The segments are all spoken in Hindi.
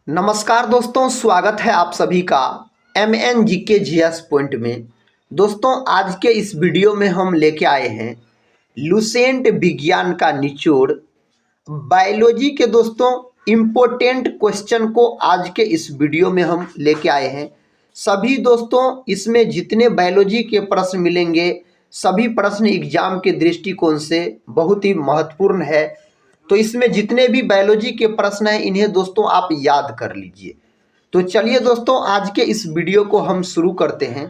नमस्कार दोस्तों, स्वागत है आप सभी का MNGK पॉइंट में। दोस्तों, आज के इस वीडियो में हम लेके आए हैं लुसेंट विज्ञान का निचोड़ बायोलॉजी के दोस्तों इम्पोर्टेंट क्वेश्चन को आज के इस वीडियो में हम लेके आए हैं। सभी दोस्तों, इसमें जितने बायोलॉजी के प्रश्न मिलेंगे सभी प्रश्न एग्जाम के दृष्टिकोण से बहुत ही महत्वपूर्ण है। तो इसमें जितने भी बायोलॉजी के प्रश्न हैं इन्हें दोस्तों आप याद कर लीजिए। तो चलिए दोस्तों, आज के इस वीडियो को हम शुरू करते हैं।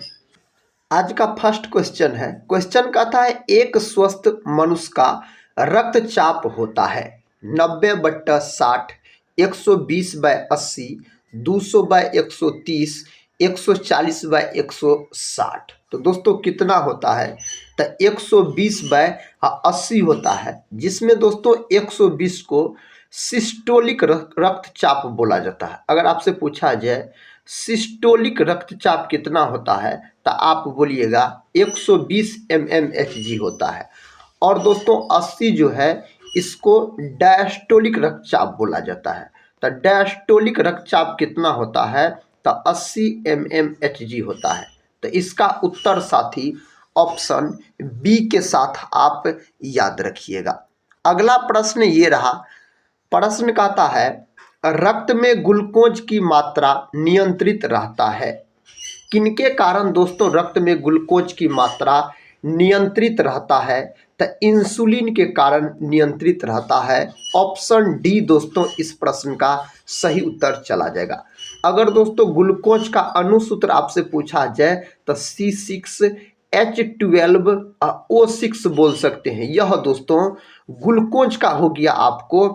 आज का फर्स्ट क्वेश्चन है, क्वेश्चन कहता है एक स्वस्थ मनुष्य का रक्तचाप होता है 90/60, 120/80, 200/130, 140/160। तो दोस्तों कितना होता है? तो 120/80 होता है, जिसमें दोस्तों 120 को सिस्टोलिक रक्तचाप बोला जाता है। अगर आपसे पूछा जाए सिस्टोलिक रक्तचाप कितना होता है तो आप बोलिएगा 120 mmHg होता है। और दोस्तों 80 जो है इसको डायस्टोलिक रक्तचाप बोला जाता है। तो डायस्टोलिक रक्तचाप कितना होता है तो 80 mmHg होता है। तो इसका उत्तर साथी ऑप्शन बी के साथ आप याद रखिएगा। अगला प्रश्न ये रहा, प्रश्न कहता है रक्त में ग्लूकोज की मात्रा नियंत्रित रहता है। किनके कारण दोस्तों रक्त में ग्लूकोज की मात्रा नियंत्रित रहता है? तो इंसुलिन के कारण नियंत्रित रहता है। ऑप्शन डी दोस्तों इस प्रश्न का सही उत्तर चला जाएगा। अगर दोस्तों ग्लूकोज का अणुसूत्र आपसे पूछा जाए तो C6H12O6 बोल सकते हैं। यह दोस्तों ग्लूकोज का हो गया आपको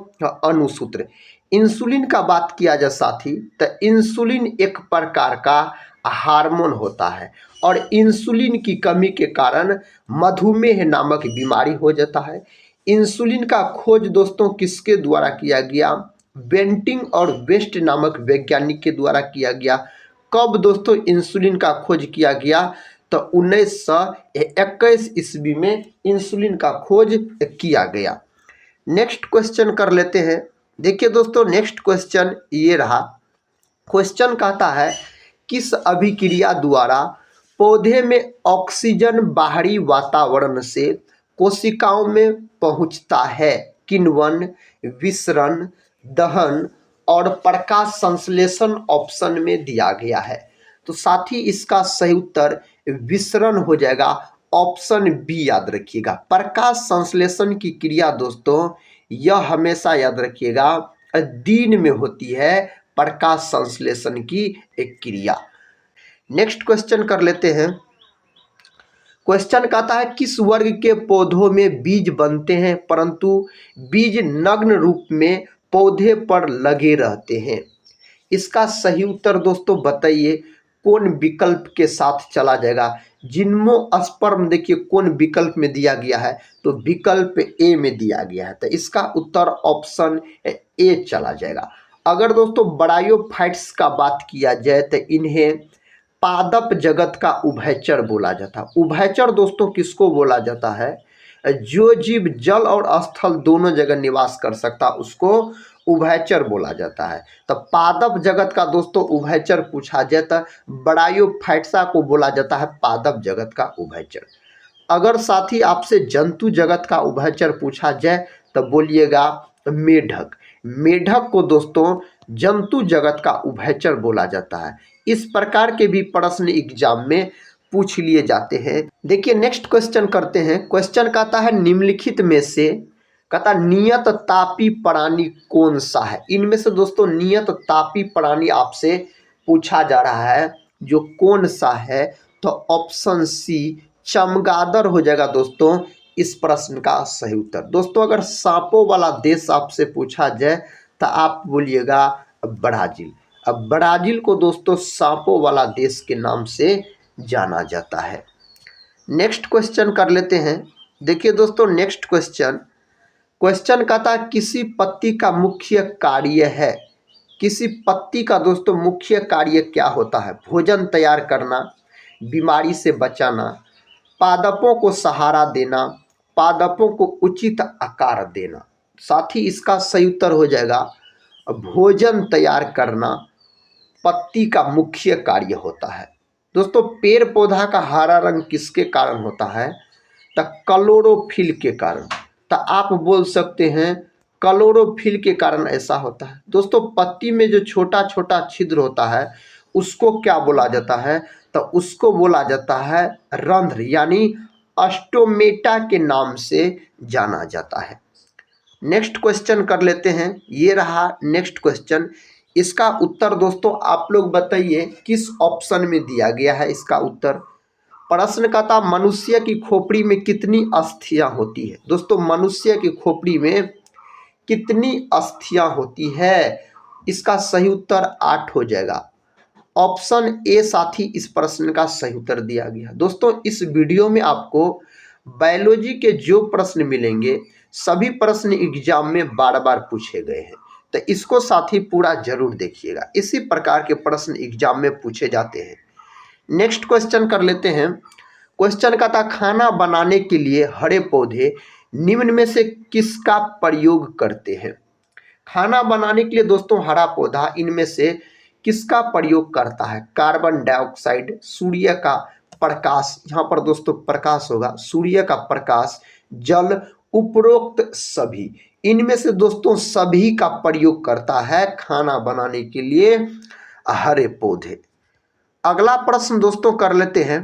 अणुसूत्र। इंसुलिन का बात किया जाए साथी तो इंसुलिन एक प्रकार का हार्मोन होता है और इंसुलिन की कमी के कारण मधुमेह नामक बीमारी हो जाता है। इंसुलिन का खोज दोस्तों किसके द्वारा किया गया? बेंटिंग और वेस्ट नामक वैज्ञानिक के द्वारा किया गया। कब दोस्तों इंसुलिन का खोज किया गया? तो 1921 ईस्वी में इंसुलिन का खोज किया गया। नेक्स्ट क्वेश्चन कर लेते हैं। देखिए दोस्तों, नेक्स्ट क्वेश्चन ये रहा, क्वेश्चन कहता है किस अभिक्रिया द्वारा पौधे में ऑक्सीजन बाहरी वातावरण से कोशिकाओं में पहुंचता है? किण्वन, विसरण, दहन और प्रकाश संश्लेषण ऑप्शन में दिया गया है। तो साथ ही इसका सही उत्तर विसरण हो जाएगा। ऑप्शन बी याद रखिएगा। प्रकाश संश्लेषण की क्रिया दोस्तों यह हमेशा याद रखिएगा दिन में होती है, प्रकाश संश्लेषण की एक क्रिया। नेक्स्ट क्वेश्चन कर लेते हैं। क्वेश्चन कहता है किस वर्ग के पौधों में बीज बनते हैं परंतु बीज नग्न रूप में पौधे पर लगे रहते हैं? इसका सही उत्तर दोस्तों बताइए कौन विकल्प के साथ चला जाएगा? जिम्नोस्पर्म देखिए कौन विकल्प में दिया गया है तो विकल्प ए में दिया गया है। तो इसका उत्तर ऑप्शन ए चला जाएगा। अगर दोस्तों ब्रायोफाइट्स का बात किया जाए तो इन्हें पादप जगत का उभयचर बोला जाता है। उभयचर दोस्तों किसको बोला जाता है? जो जीव जल और स्थल दोनों जगह निवास कर सकता उसको उभयचर बोला जाता है। तो पादप जगत का दोस्तों उभयचर पूछा जाए तो ब्रायोफाइट्सा को बोला जाता है पादप जगत का उभयचर। अगर साथी आपसे जंतु जगत का उभयचर पूछा जाए तो बोलिएगा मेढक। मेढक को दोस्तों जंतु जगत का उभयचर बोला जाता है। इस प्रकार के भी प्रश्न एग्जाम में पूछ लिए जाते हैं। देखिए नेक्स्ट क्वेश्चन करते हैं। क्वेश्चन कहता है निम्नलिखित में से कहता नियत तापी प्राणी कौन सा है? इनमें से दोस्तों नियत तापी प्राणी आपसे पूछा जा रहा है, जो कौन सा है? तो ऑप्शन सी चमगादड़ हो जाएगा दोस्तों इस प्रश्न का सही उत्तर। दोस्तों अगर सांपों वाला देश आपसे पूछा जाए तो आप बोलिएगा ब्राजील। अब ब्राजील को दोस्तों सांपों वाला देश के नाम से जाना जाता है। नेक्स्ट क्वेश्चन कर लेते हैं। देखिए दोस्तों नेक्स्ट क्वेश्चन, क्वेश्चन कहता है किसी पत्ती का मुख्य कार्य है? किसी पत्ती का दोस्तों मुख्य कार्य क्या होता है? भोजन तैयार करना, बीमारी से बचाना, पादपों को सहारा देना, पादपों को उचित आकार देना। साथ ही इसका सही उत्तर हो जाएगा भोजन तैयार करना पत्ती का मुख्य कार्य होता है। दोस्तों पेड़ पौधा का हरा रंग किसके कारण होता है? तो क्लोरोफिल के कारण। तो आप बोल सकते हैं क्लोरोफिल के कारण ऐसा होता है। दोस्तों पत्ती में जो छोटा छोटा छिद्र होता है उसको क्या बोला जाता है? तो उसको बोला जाता है रंध्र, यानी अस्टोमेटा के नाम से जाना जाता है। नेक्स्ट क्वेश्चन कर लेते हैं। ये रहा नेक्स्ट क्वेश्चन। इसका उत्तर दोस्तों आप लोग बताइए किस ऑप्शन में दिया गया है इसका उत्तर। प्रश्न का था मनुष्य की खोपड़ी में कितनी अस्थियां होती है? दोस्तों मनुष्य की खोपड़ी में कितनी अस्थियां होती है? इसका सही उत्तर 8 हो जाएगा। ऑप्शन ए साथी इस प्रश्न का सही उत्तर दिया गया। दोस्तों इस वीडियो में आपको बायोलॉजी के जो प्रश्न मिलेंगे सभी प्रश्न एग्जाम में बार बार पूछे गए हैं, तो इसको साथी पूरा जरूर देखिएगा। इसी प्रकार के प्रश्न एग्जाम में पूछे जाते हैं। नेक्स्ट क्वेश्चन कर लेते हैं। क्वेश्चन का था खाना बनाने के लिए हरे पौधे निम्न में से किसका प्रयोग करते हैं? खाना बनाने के लिए दोस्तों हरा पौधा इनमें से किसका प्रयोग करता है? कार्बन डाइऑक्साइड, सूर्य का प्रकाश, यहाँ पर दोस्तों प्रकाश होगा, सूर्य का प्रकाश, जल, उपरोक्त सभी। इनमें से दोस्तों सभी का प्रयोग करता है खाना बनाने के लिए हरे पौधे। अगला प्रश्न दोस्तों कर लेते हैं।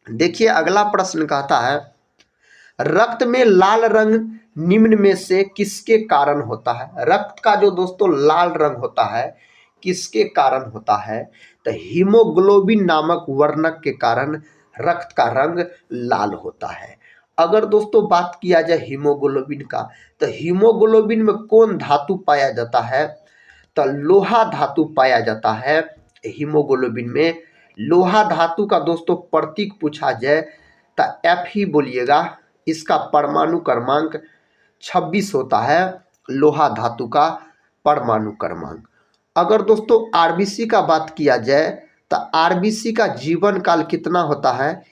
देखिए अगला प्रश्न कहता है रक्त में लाल रंग निम्न में से किसके कारण होता है? रक्त का जो दोस्तों लाल रंग होता है किसके कारण होता है? तो हीमोग्लोबिन नामक वर्णक के कारण रक्त का रंग लाल होता है। अगर दोस्तों बात किया जाए हीमोग्लोबिन का, तो हीमोग्लोबिन में कौन धातु पाया जाता है? तो लोहा धातु पाया जाता है हीमोग्लोबिन में। लोहा धातु का दोस्तों प्रतीक पूछा जाए तो एफ ही बोलिएगा। इसका परमाणु क्रमांक 26 होता है लोहा धातु का परमाणु क्रमांक। अगर दोस्तों आरबीसी का बात किया जाए तो आरबीसी का जीवन काल कितना होता है?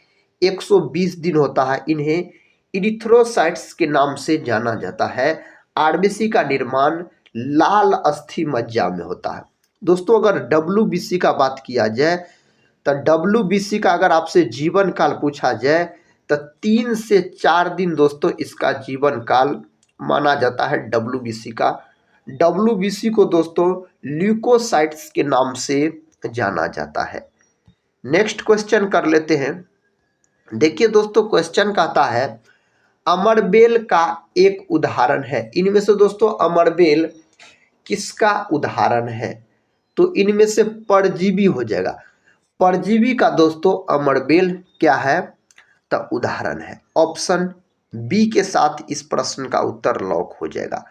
120 दिन होता है। इन्हें इरिथ्रोसाइट्स के नाम से जाना जाता है। आरबीसी का निर्माण लाल अस्थि मज्जा में होता है। दोस्तों अगर डब्ल्यूबीसी का बात किया जाए तो डब्ल्यूबीसी का अगर आपसे जीवन काल पूछा जाए तो 3 से 4 दिन दोस्तों इसका जीवन काल माना जाता है डब्ल्यूबीसी का। डब्ल्यूबीसी को दोस्तों ल्यूकोसाइट्स के नाम से जाना जाता है। नेक्स्ट क्वेश्चन कर लेते हैं। देखिए दोस्तों क्वेश्चन कहता है अमरबेल का एक उदाहरण है। इनमें से दोस्तों अमरबेल किसका उदाहरण है? तो इनमें से परजीवी हो जाएगा। परजीवी का दोस्तों अमरबेल क्या है? तो उदाहरण है। ऑप्शन बी के साथ इस प्रश्न का उत्तर लॉक हो जाएगा।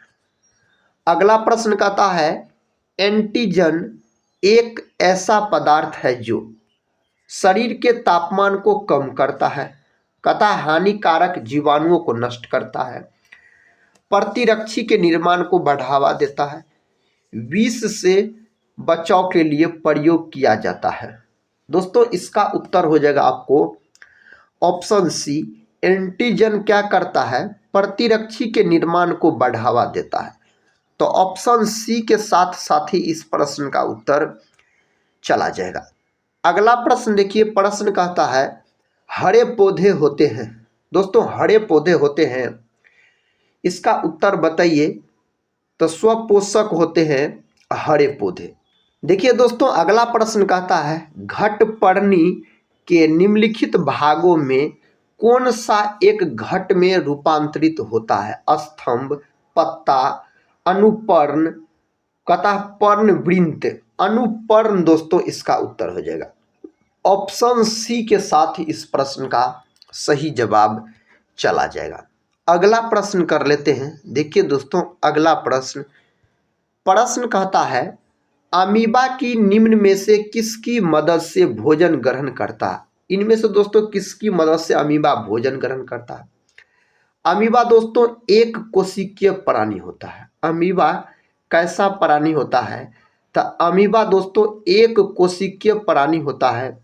अगला प्रश्न कहता है एंटीजन एक ऐसा पदार्थ है जो शरीर के तापमान को कम करता है, कहता हानिकारक जीवाणुओं को नष्ट करता है, प्रतिरक्षी के निर्माण को बढ़ावा देता है, विष से बचाव के लिए प्रयोग किया जाता है। दोस्तों इसका उत्तर हो जाएगा आपको ऑप्शन सी। एंटीजन क्या करता है? प्रतिरक्षी के निर्माण को बढ़ावा देता है। तो ऑप्शन सी के साथ साथ ही इस प्रश्न का उत्तर चला जाएगा। अगला प्रश्न देखिए। प्रश्न कहता है हरे पौधे होते हैं। दोस्तों हरे पौधे होते हैं, इसका उत्तर बताइए। तो स्वपोषक होते हैं हरे पौधे। देखिए दोस्तों अगला प्रश्न कहता है घटपर्णी के निम्नलिखित भागों में कौन सा एक घट में रूपांतरित होता है? स्तंभ, पत्ता, अनुपर्ण, कहता पर्णवृंत। अनुपर्ण दोस्तों इसका उत्तर हो जाएगा। ऑप्शन सी के साथ ही इस प्रश्न का सही जवाब चला जाएगा। अगला प्रश्न कर लेते हैं। देखिए दोस्तों अगला प्रश्न कहता है अमीबा की निम्न में से किसकी मदद से भोजन ग्रहण करता है? इनमें से दोस्तों किसकी मदद से अमीबा भोजन ग्रहण करता है? अमीबा दोस्तों एक कोशिकीय प्राणी होता है। अमीबा कैसा प्राणी होता है? तो अमीबा दोस्तों एक कोशिकीय प्राणी होता है।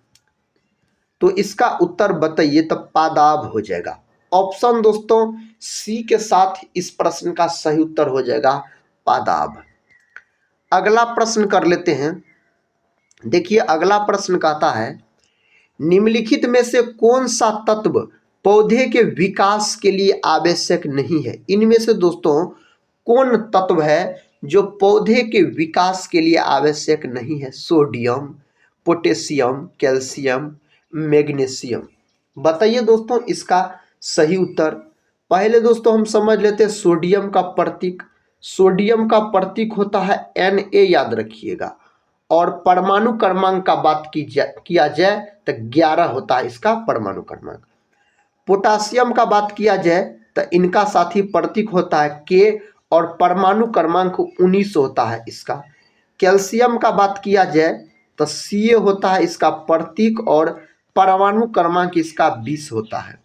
तो इसका उत्तर बताइए। तो पादाब हो जाएगा। ऑप्शन दोस्तों सी के साथ इस प्रश्न का सही उत्तर हो जाएगा पादाब। अगला प्रश्न कर लेते हैं। देखिए अगला प्रश्न कहता है निम्नलिखित में से कौन सा तत्व पौधे के विकास के लिए आवश्यक नहीं है। इनमें से दोस्तों कौन तत्व है जो पौधे के विकास के लिए आवश्यक नहीं है। Sodium, potassium, calcium, magnesium. बताइए दोस्तों इसका सही उत्तर। पहले दोस्तों हम समझ लेते हैं सोडियम का प्रतीक। सोडियम का प्रतीक होता है Na, याद रखिएगा। और परमाणु क्रमांक का बात किया जाए तो 11 होता है इसका परमाणु क्रमांक। पोटासियम का बात किया जाए तो इनका साथी प्रतीक होता है K और परमाणु क्रमांक 19 होता है इसका। कैल्शियम का बात किया जाए तो Ca होता है इसका प्रतीक और परमाणु क्रमांक इसका 20 होता है।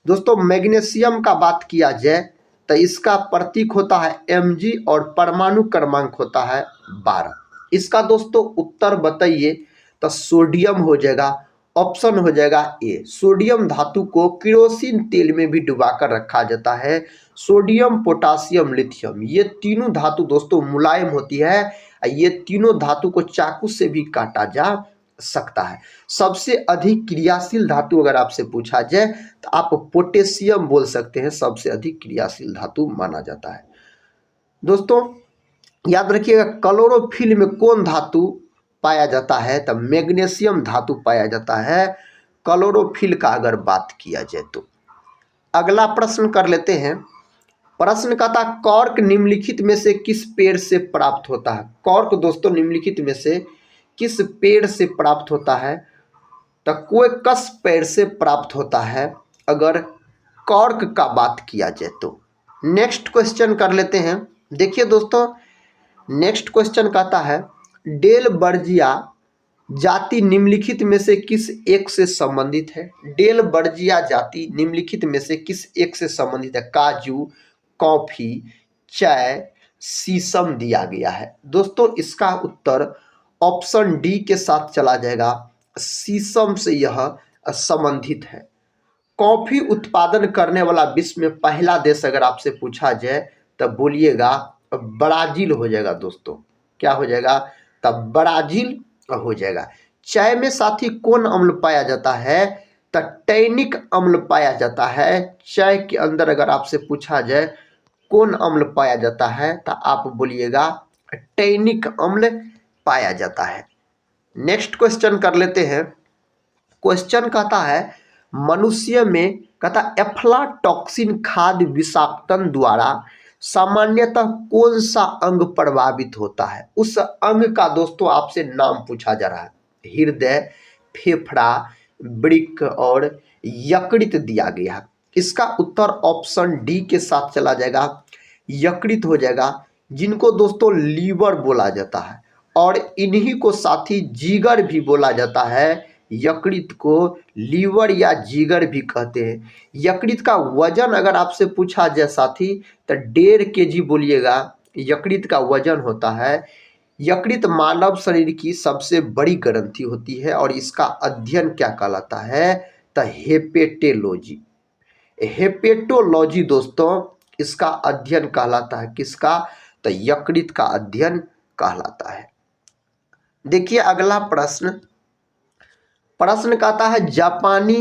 दोस्तों मैग्नीशियम का बात किया जाए तो इसका प्रतीक होता है Mg और परमाणु क्रमांक होता है 12। इसका दोस्तों उत्तर बताइए तो सोडियम हो जाएगा। ऑप्शन हो जाएगा ए। सोडियम धातु को केरोसिन तेल में भी डुबाकर रखा जाता है। सोडियम, पोटासियम, लिथियम ये तीनों धातु दोस्तों मुलायम होती है। ये तीनों धातु को चाकू से भी काटा जा सकता है। सबसे अधिक क्रियाशील धातु अगर आपसे पूछा जाए तो आप पोटेशियम बोल सकते हैं, सबसे अधिक क्रियाशील धातु माना जाता है। दोस्तों याद रखिएगा क्लोरोफिल में कौन धातु पाया जाता है तो मैग्नीशियम धातु पाया जाता है क्लोरोफिल का अगर बात किया जाए तो। अगला प्रश्न कर लेते हैं। प्रश्न कहता कॉर्क निम्नलिखित में से किस पेड़ से प्राप्त होता है। कॉर्क दोस्तों निम्नलिखित में से किस पेड़ से प्राप्त होता है तो क्वेकस पेड़ से प्राप्त होता है अगर कॉर्क का बात किया जाए तो। नेक्स्ट क्वेश्चन कर लेते हैं। देखिए दोस्तों नेक्स्ट क्वेश्चन कहता है डेलबर्जिया जाति निम्नलिखित में से किस एक से संबंधित है। डेलबर्जिया जाति निम्नलिखित में से किस एक से संबंधित है। काजू, कॉफी, चाय, शीशम दिया गया है। दोस्तों इसका उत्तर ऑप्शन डी के साथ चला जाएगा। शीशम से यह संबंधित है। कॉफी उत्पादन करने वाला विश्व में पहला देश अगर आपसे पूछा जाए तब बोलिएगा ब्राजील हो जाएगा। दोस्तों क्या हो जाएगा तब ब्राजील हो जाएगा। चाय में साथी कौन अम्ल पाया जाता है तो टैनिक अम्ल पाया जाता है। चाय के अंदर अगर आपसे पूछा जाए कौन अम्ल पाया जाता है तो आप बोलिएगा टैनिक अम्ल पाया जाता है। नेक्स्ट क्वेश्चन कर लेते हैं। क्वेश्चन कहता है मनुष्य में कहता एफ्लाटॉक्सिन खाद्य विषाक्तन द्वारा सामान्यतः कौन सा अंग प्रभावित होता है। उस अंग का दोस्तों आपसे नाम पूछा जा रहा है। हृदय, फेफड़ा, वृक्क और यकृत दिया गया है। इसका उत्तर ऑप्शन डी के साथ चला जाएगा। यकृत हो जाएगा जिनको दोस्तों लीवर बोला जाता है और इन्हीं को साथी जिगर भी बोला जाता है। यकृत को लीवर या जिगर भी कहते हैं। यकृत का वजन अगर आपसे पूछा जाए साथी तो 1.5 kg बोलिएगा यकृत का वजन होता है। यकृत मानव शरीर की सबसे बड़ी ग्रंथि होती है और इसका अध्ययन क्या कहलाता है तो हेपेटोलॉजी। हेपेटोलॉजी दोस्तों इसका अध्ययन कहलाता है। किसका तो यकृत का अध्ययन कहलाता है। देखिए अगला प्रश्न कहता है जापानी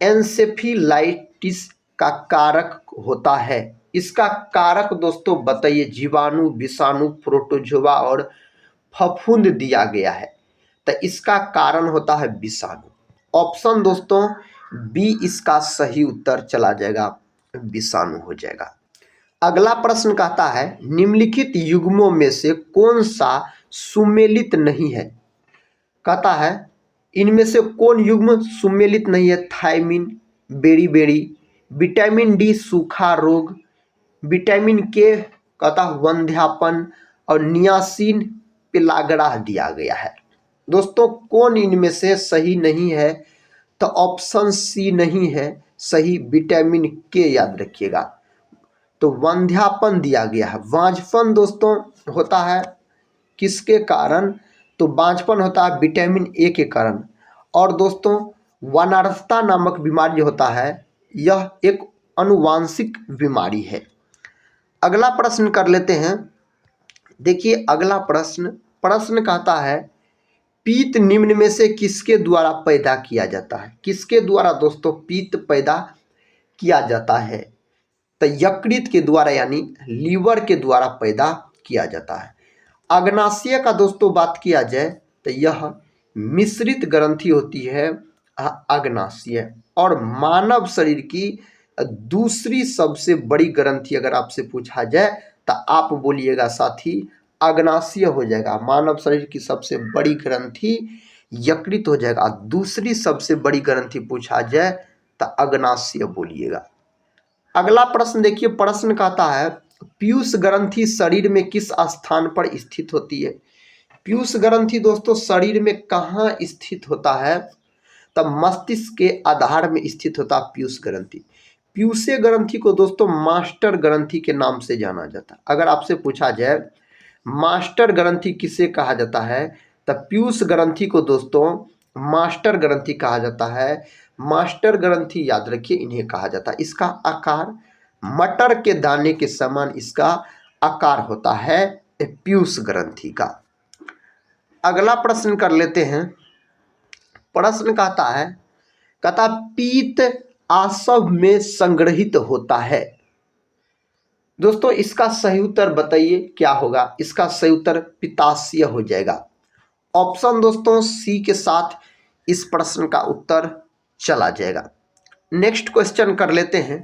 एन्सेफेलाइटिस का कारक होता है। इसका कारक दोस्तों बताइए। जीवाणु, विषाणु, प्रोटोजोआ और फफूंद दिया गया है तो इसका कारण होता है विषाणु। ऑप्शन दोस्तों बी इसका सही उत्तर चला जाएगा, विषाणु हो जाएगा। अगला प्रश्न कहता है निम्नलिखित युग्मों में से कौन सा सुमेलित नहीं है। कहता है इनमें से कौन युग्म सुमेलित नहीं है। थायमिन, बेरी, विटामिन डी सूखा रोग, विटामिन के कहता वंध्यापन और नियासिन पेलाग्रा दिया गया है। दोस्तों कौन इनमें से सही नहीं है तो ऑप्शन सी नहीं है सही, विटामिन के याद रखिएगा। तो वंध्यापन दिया गया है। बांझपन दोस्तों होता है किसके कारण तो बांझपन होता है विटामिन ए के कारण। और दोस्तों वनार्थता नामक बीमारी होता है यह एक आनुवांशिक बीमारी है। अगला प्रश्न कर लेते हैं। देखिए अगला प्रश्न प्रश्न कहता है पीत निम्न में से किसके द्वारा पैदा किया जाता है? किसके द्वारा दोस्तों पीत पैदा किया जाता है? तो यकृत के द्वारा यानी लीवर के द्वारा पैदा किया जाता है। अग्नाशय का दोस्तों बात किया जाए तो यह मिश्रित ग्रंथि होती है अग्नाशय, और मानव शरीर की दूसरी सबसे बड़ी ग्रंथि अगर आपसे पूछा जाए तो आप बोलिएगा साथी अग्नाशय हो जाएगा। मानव शरीर की सबसे बड़ी ग्रंथि यकृत हो जाएगा। दूसरी सबसे बड़ी ग्रंथि पूछा जाए तो अग्नाशय बोलिएगा। अगला प्रश्न देखिए, प्रश्न कहता है पीयूष ग्रंथि शरीर में किस स्थान पर स्थित होती है? पीयूष ग्रंथि दोस्तों शरीर में कहाँ स्थित होता है? तब मस्तिष्क के आधार में स्थित होता है पीयूष ग्रंथि। पीयूषीय ग्रंथि को दोस्तों मास्टर ग्रंथि के नाम से जाना जाता है। अगर आपसे पूछा जाए मास्टर ग्रंथि किसे कहा जाता है, तब पीयूष ग्रंथि को दोस्तों मास्टर ग्रंथि कहा जाता है। मास्टर ग्रंथि याद रखिए इन्हें कहा जाता है। इसका आकार मटर के दाने के समान इसका आकार होता है पीयूष ग्रंथि का। अगला प्रश्न कर लेते हैं। प्रश्न कहता पीत आसव में संग्रहित होता है। दोस्तों इसका सही उत्तर बताइए क्या होगा? इसका सही उत्तर पित्ताशय हो जाएगा। ऑप्शन दोस्तों सी के साथ इस प्रश्न का उत्तर चला जाएगा। नेक्स्ट क्वेश्चन कर लेते हैं।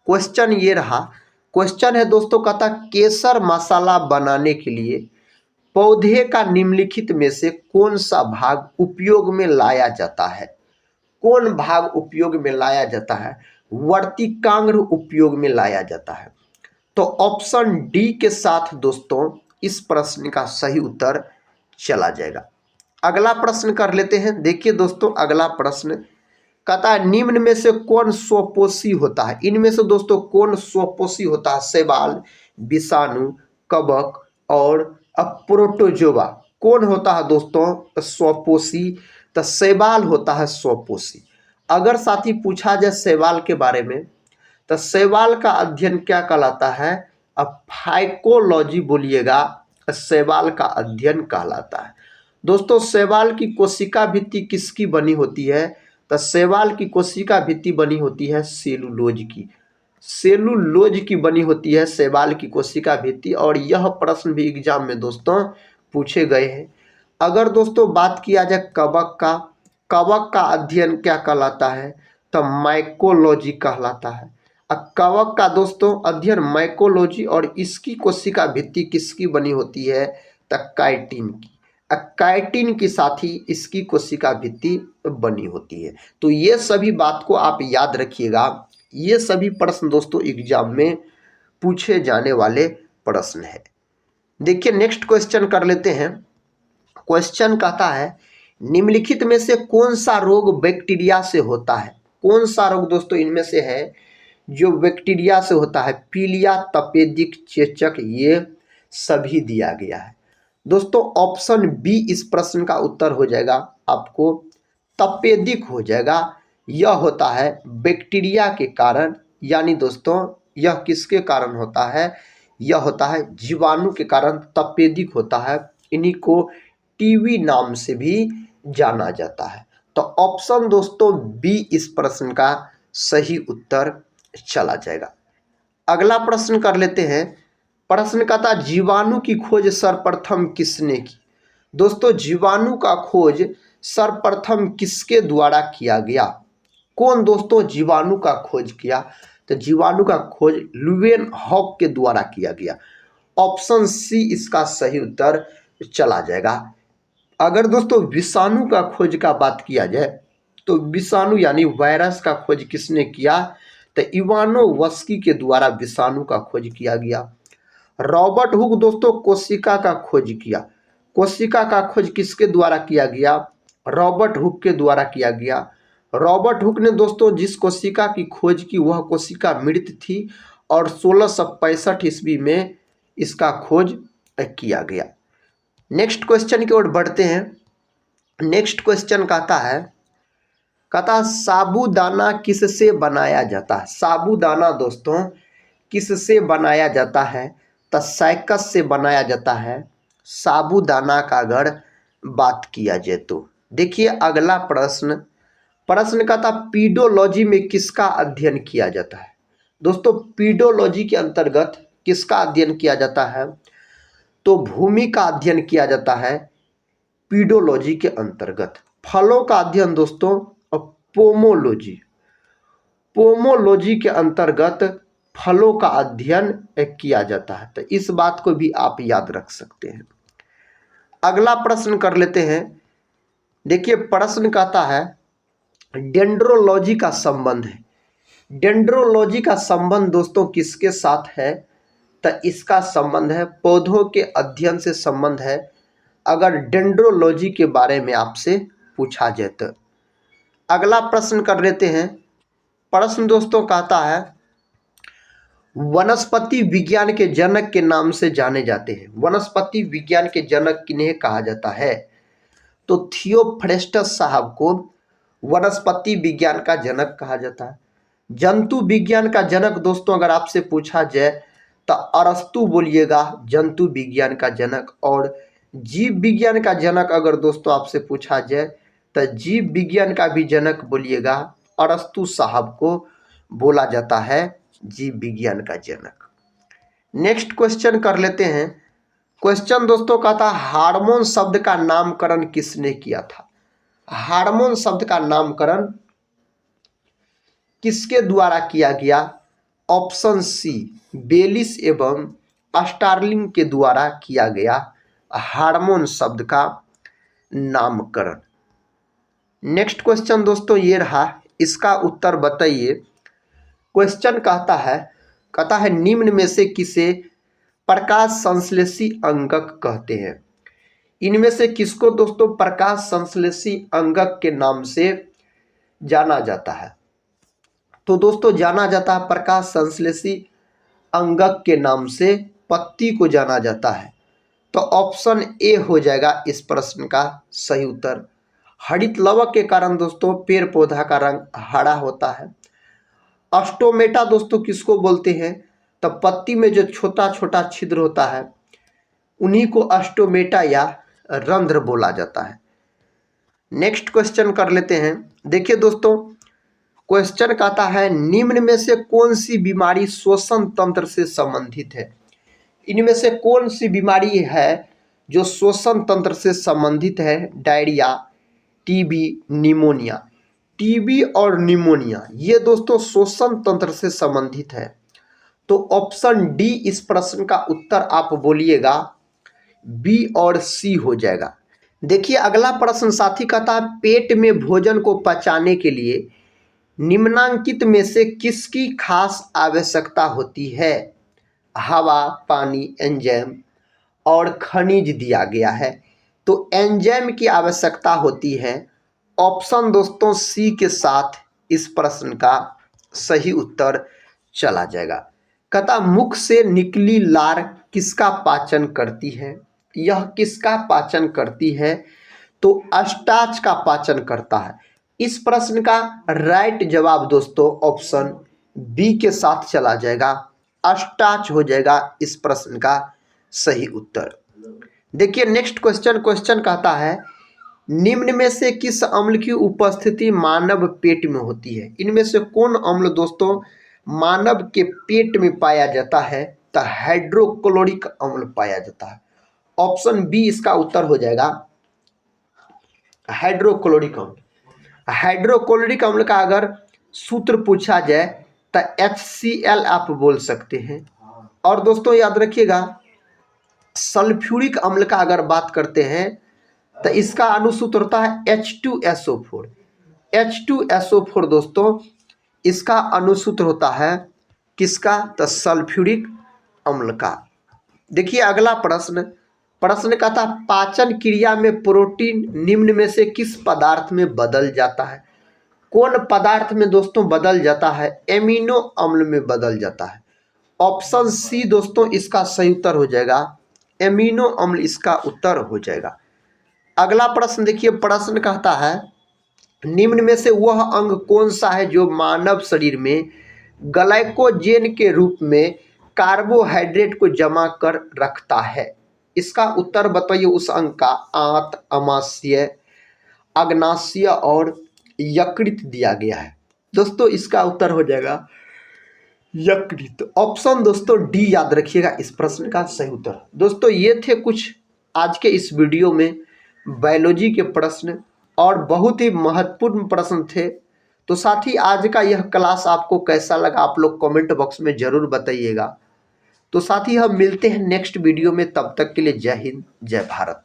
क्वेश्चन ये रहा, क्वेश्चन है दोस्तों कहता केसर मसाला बनाने के लिए पौधे का निम्नलिखित में से कौन सा भाग उपयोग में लाया जाता है? कौन भाग उपयोग में लाया जाता है? वर्तिकांग उपयोग में लाया जाता है। तो ऑप्शन डी के साथ दोस्तों इस प्रश्न का सही उत्तर चला जाएगा। अगला प्रश्न कर लेते हैं। देखिए दोस्तों अगला प्रश्न कहता है निम्न में से कौन स्वपोषी होता है? इनमें से दोस्तों कौन स्वपोषी होता है? शैवाल, विषाणु, कवक और प्रोटोजोआ। कौन होता है दोस्तों स्वपोषी? तो शैवाल होता है स्वपोषी। अगर साथी पूछा जाए शैवाल के बारे में तो शैवाल का अध्ययन क्या कहलाता है? अब फाइकोलॉजी बोलिएगा, शैवाल का अध्ययन कहलाता है। दोस्तों शैवाल की कोशिका भित्ति किसकी बनी होती है? तो शैवाल की कोशिका भित्ति बनी होती है सेलुलोज की। सेलुलोज की बनी होती है शैवाल की कोशिका भित्ति, और यह प्रश्न भी एग्जाम में दोस्तों पूछे गए हैं। अगर दोस्तों बात किया जाए कवक का, कवक का अध्ययन क्या कहलाता है? तो माइकोलॉजी कहलाता है। कवक का दोस्तों अध्ययन माइकोलॉजी, और इसकी कोशिका भित्ति किसकी बनी होती है? तो काइटिन की। काइटिन के साथ ही इसकी कोशिका भित्ति बनी होती है। तो ये सभी बात को आप याद रखिएगा। ये सभी प्रश्न दोस्तों एग्जाम में पूछे जाने वाले प्रश्न है। देखिए नेक्स्ट क्वेश्चन कर लेते हैं। क्वेश्चन कहता है निम्नलिखित में से कौन सा रोग बैक्टीरिया से होता है? कौन सा रोग दोस्तों इनमें से है जो बैक्टीरिया से होता है? पीलिया, तपेदिक, चेचक, ये सभी दिया गया है। दोस्तों ऑप्शन बी इस प्रश्न का उत्तर हो जाएगा आपको, तपेदिक हो जाएगा। यह होता है बैक्टीरिया के कारण, यानी दोस्तों यह किसके कारण होता है? यह होता है जीवाणु के कारण तपेदिक होता है। इन्हीं को टीवी नाम से भी जाना जाता है। तो ऑप्शन दोस्तों बी इस प्रश्न का सही उत्तर चला जाएगा। अगला प्रश्न कर लेते हैं। प्रश्न कहता जीवाणु की खोज सर्वप्रथम किसने की? दोस्तों जीवाणु का खोज सर्वप्रथम किसके द्वारा किया गया? कौन दोस्तों जीवाणु का खोज किया? तो जीवाणु का खोज लुवेनहॉक के द्वारा किया गया। ऑप्शन सी इसका सही उत्तर चला जाएगा। अगर दोस्तों विषाणु का खोज का बात किया जाए तो विषाणु यानी वायरस का खोज किसने किया? तो इवानोव्स्की के द्वारा विषाणु का खोज किया गया। रॉबर्ट हुक दोस्तों कोशिका का खोज किया। कोशिका का खोज किसके द्वारा किया गया? रॉबर्ट हुक के द्वारा किया गया। रॉबर्ट हुक ने दोस्तों जिस कोशिका की खोज की वह कोशिका मृत थी, और 1665 ईस्वी में इसका खोज किया गया। नेक्स्ट क्वेश्चन की ओर बढ़ते हैं। नेक्स्ट क्वेश्चन कहता साबूदाना किससे बनाया जाता है? साबूदाना दोस्तों किससे बनाया जाता है? तो साइकस से बनाया जाता है, साबूदाना का अगर बात किया जाए तो। देखिए अगला प्रश्न का था पीडोलॉजी में किसका अध्ययन किया जाता है। दोस्तों पीडोलॉजी के अंतर्गत किसका अध्ययन किया जाता है, तो भूमि का अध्ययन किया जाता है पीडोलॉजी के अंतर्गत। फलों का अध्ययन दोस्तों पोमोलॉजी के अंतर्गत फलों का अध्ययन किया जाता है। तो इस बात को भी आप याद रख सकते हैं। अगला प्रश्न कर लेते हैं। देखिए प्रश्न कहता है डेंड्रोलॉजी का संबंध है। डेंड्रोलॉजी का संबंध दोस्तों किसके साथ है, तो इसका संबंध है पौधों के अध्ययन से संबंध है, अगर डेंड्रोलॉजी के बारे में आपसे पूछा जाए तो। अगला प्रश्न कर लेते हैं। प्रश्न दोस्तों कहता है वनस्पति विज्ञान के जनक के नाम से जाने जाते हैं। वनस्पति विज्ञान के जनक किन्हें कहा जाता है, तो थियोफ्रेस्टस साहब को वनस्पति विज्ञान का जनक कहा जाता है। जंतु विज्ञान का जनक दोस्तों अगर आपसे पूछा जाए तो अरस्तु बोलिएगा जंतु विज्ञान का जनक। और जीव विज्ञान का जनक अगर दोस्तों आपसे पूछा जाए तो जीव विज्ञान का भी जनक बोलिएगा अरस्तु साहब को बोला जाता है जीव विज्ञान का जनक। नेक्स्ट क्वेश्चन कर लेते हैं। क्वेश्चन दोस्तों का था हार्मोन शब्द का नामकरण किसने किया था। हार्मोन शब्द का नामकरण किसके द्वारा किया गया, ऑप्शन सी बेलिस एवं स्टार्लिंग के द्वारा किया गया हार्मोन शब्द का नामकरण। नेक्स्ट क्वेश्चन दोस्तों ये रहा, इसका उत्तर बताइए। क्वेश्चन कहता है निम्न में से किसे प्रकाश संश्लेषी अंगक कहते हैं। इनमें से किसको दोस्तों प्रकाश संश्लेषी अंगक के नाम से जाना जाता है, तो दोस्तों जाना जाता है प्रकाश संश्लेषी अंगक के नाम से पत्ती को जाना जाता है। तो ऑप्शन ए हो जाएगा इस प्रश्न का सही उत्तर। हरित लवक के कारण दोस्तों पेड़ पौधा का रंग हरा होता है। अस्टोमेटा दोस्तों किसको बोलते हैं, तो पत्ती में जो छोटा छोटा छिद्र होता है उन्हीं को अस्टोमेटा या रंध्र बोला जाता है। नेक्स्ट क्वेश्चन कर लेते हैं। देखिए दोस्तों क्वेश्चन कहता है निम्न में से कौन सी बीमारी श्वसन तंत्र से संबंधित है। इनमें से कौन सी बीमारी है जो श्वसन तंत्र से संबंधित है, डायरिया, टीबी, निमोनिया। टीबी और निमोनिया ये दोस्तों श्वसन तंत्र से संबंधित है। तो ऑप्शन डी इस प्रश्न का उत्तर आप बोलिएगा बी और सी हो जाएगा। देखिए अगला प्रश्न साथी कहता है पेट में भोजन को पचाने के लिए निम्नांकित में से किसकी खास आवश्यकता होती है। हवा, पानी, एंजाइम और खनिज दिया गया है। तो एंजाइम की आवश्यकता होती है। ऑप्शन दोस्तों सी के साथ इस प्रश्न का सही उत्तर चला जाएगा। कहता मुख से निकली लार किसका पाचन करती है। यह किसका पाचन करती है, तो स्टार्च का पाचन करता है। इस प्रश्न का राइट जवाब दोस्तों ऑप्शन बी के साथ चला जाएगा, स्टार्च हो जाएगा इस प्रश्न का सही उत्तर। देखिए नेक्स्ट क्वेश्चन कहता है निम्न में से किस अम्ल की उपस्थिति मानव पेट में होती है। इनमें से कौन अम्ल दोस्तों मानव के पेट में पाया जाता है, तो हाइड्रोक्लोरिक अम्ल पाया जाता है। ऑप्शन बी इसका उत्तर हो जाएगा हाइड्रोक्लोरिक अम्ल। हाइड्रोक्लोरिक अम्ल का अगर सूत्र पूछा जाए तो HCl आप बोल सकते हैं। और दोस्तों याद रखिएगा सल्फ्यूरिक अम्ल का अगर बात करते हैं तो इसका अनुसूत्र होता है H2SO4। H2SO4 दोस्तों इसका अनुसूत्र होता है किसका, तो सल्फ्यूरिक अम्ल का। देखिए अगला प्रश्न का था पाचन क्रिया में प्रोटीन निम्न में से किस पदार्थ में बदल जाता है। कौन पदार्थ में दोस्तों बदल जाता है, एमिनो अम्ल में बदल जाता है। ऑप्शन सी दोस्तों इसका सही उत्तर हो जाएगा, एमिनो अम्ल इसका उत्तर हो जाएगा। अगला प्रश्न देखिए प्रश्न कहता है निम्न में से वह अंग कौन सा है जो मानव शरीर में ग्लाइकोजेन के रूप में कार्बोहाइड्रेट को जमा कर रखता है। इसका उत्तर बताइए उस अंक का। आंत, अमाशय, अग्नाशय और यकृत दिया गया है। दोस्तों इसका उत्तर हो जाएगा यकृत। ऑप्शन दोस्तों डी याद रखिएगा इस प्रश्न का सही उत्तर। दोस्तों ये थे कुछ आज के इस वीडियो में बायोलॉजी के प्रश्न, और बहुत ही महत्वपूर्ण प्रश्न थे। तो साथ ही आज का यह क्लास आपको कैसा लगा आप लोग कमेंट बॉक्स में ज़रूर बताइएगा। तो साथ ही हम मिलते हैं नेक्स्ट वीडियो में, तब तक के लिए जय हिंद, जय भारत।